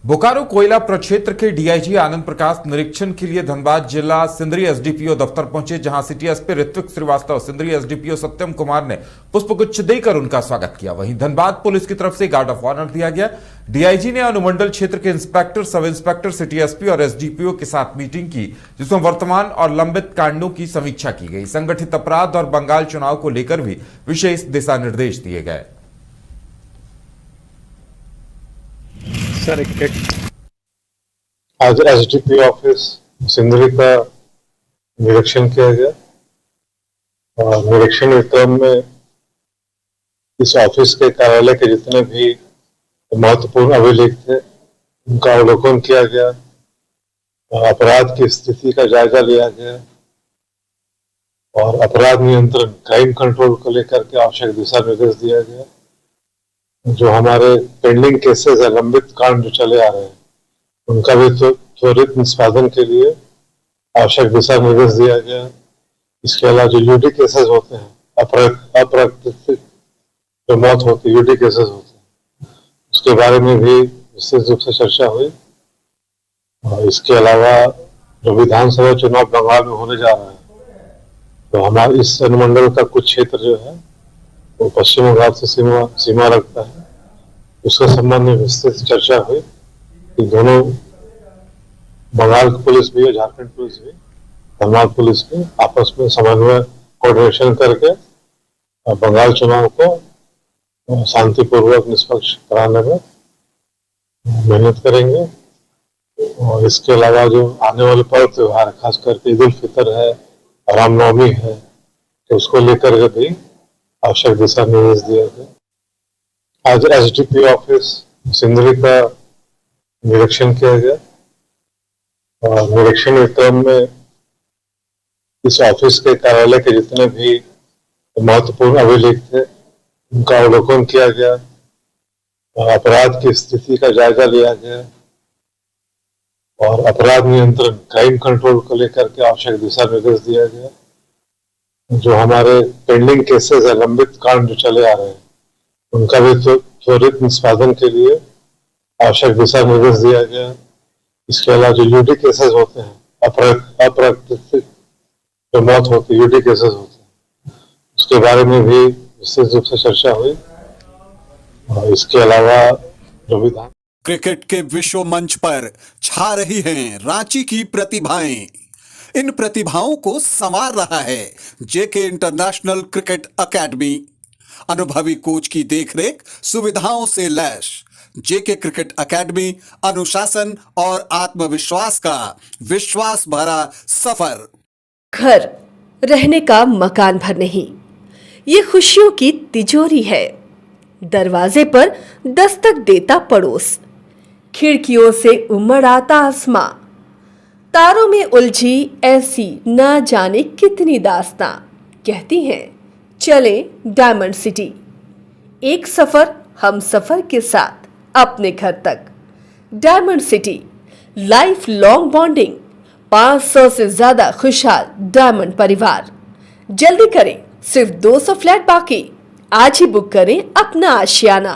बोकारो कोयला प्रक्षेत्र के डीआईजी आनंद प्रकाश निरीक्षण के लिए धनबाद जिला सिंदरी एसडीपीओ दफ्तर पहुंचे, जहां city SP Ritwik Shrivastava, Sindri SDPO Satyam Kumar ने पुष्पगुच्छ देकर उनका स्वागत किया। वहीं धनबाद पुलिस की तरफ से गार्ड ऑफ ऑनर दिया गया। डीआईजी ने अनुमंडल क्षेत्र के inspector, sub inspector, city SP और एसडीपीओ के साथ मीटिंग की, जिसमें वर्तमान और लंबित कांडों की समीक्षा की गई। संगठित अपराध और बंगाल चुनाव को लेकर भी विशेष दिशा निर्देश दिए गए। आज एसडीपी ऑफिस सिंदरी का निरीक्षण किया गया और निरीक्षण क्रम में इस ऑफिस के कार्यालय के जितने भी महत्वपूर्ण अभिलेख थे उनका अवलोकन किया गया। अपराध की स्थिति का जायजा लिया गया और अपराध नियंत्रण, क्राइम कंट्रोल को लेकर के आवश्यक दिशा निर्देश दिया गया। जो हमारे पेंडिंग केसेस है, लंबित कांड जो चले आ रहे हैं, उनका भी त्वरित निष्पादन के लिए आवश्यक दिशा निर्देश दिया गया। इसके अलावा जो यूडी केसेस होते हैं, अप्राकृतिक जो मौत होती है, यूडी केसेस होते हैं, उसके बारे में भी विशेष रूप से चर्चा हुई। और इसके अलावा जो विधानसभा चुनाव बंगाल में होने जा रहा है, तो हमारे इस अनुमंडल का कुछ क्षेत्र जो है वो पश्चिम बंगाल से सीमा रखता है। उसके संबंध में विस्तृत चर्चा हुई कि दोनों बंगाल की पुलिस भी और झारखंड पुलिस भी, धनबाद पुलिस भी आपस में समन्वय, कोऑर्डिनेशन करके बंगाल चुनाव को शांतिपूर्वक निष्पक्ष कराने में मेहनत करेंगे। और इसके अलावा जो आने वाले पर्व त्योहार, खास करके ईद उल फितर है, रामनवमी है, तो उसको लेकर के भी आवश्यक दिशा निर्देश दिए गए। आज एसडीपी ऑफिस सिंदरी का निरीक्षण किया गया और निरीक्षण क्रम में इस ऑफिस के कार्यालय के जितने भी महत्वपूर्ण अभिलेख थे उनका अवलोकन किया गया। अपराध की स्थिति का जायजा लिया गया और अपराध नियंत्रण, क्राइम कंट्रोल को लेकर के आवश्यक दिशा निर्देश दिया गया। जो हमारे पेंडिंग केसेस है, लंबित कांड जो चले आ रहे हैं, उनका भी त्वरित निष्पादन के लिए आवश्यक दिशा निर्देश दिया गया। इसके अलावा जो यूडी केसेस होते हैं, अप्राकृतिक जो मौत होती है, यूडी केसेस होते हैं, उसके बारे में भी विशेष रूप से चर्चा हुई। और इसके अलावा जो विधान क्रिकेट के विश्व मंच पर छा रही हैं रांची की प्रतिभाएं। इन प्रतिभाओं को संवार रहा है जेके इंटरनेशनल क्रिकेट एकेडमी। अनुभवी कोच की देखरेख, सुविधाओं से लैस जेके क्रिकेट एकेडमी अनुशासन और आत्मविश्वास का विश्वास भरा सफर। घर रहने का मकान भर नहीं, ये खुशियों की तिजोरी है। दरवाजे पर दस्तक देता पड़ोस, खिड़कियों से उमड़ आता आसमां, तारों में उलझी ऐसी ना जाने कितनी दास्तां। कहती हैं चले डायमंड सिटी, एक सफर हम सफर के साथ अपने घर तक। Diamond city, life long bonding, 500 से ज्यादा खुशहाल डायमंड परिवार। जल्दी करें, सिर्फ 200 फ्लैट बाकी। आज ही बुक करें अपना आशियाना।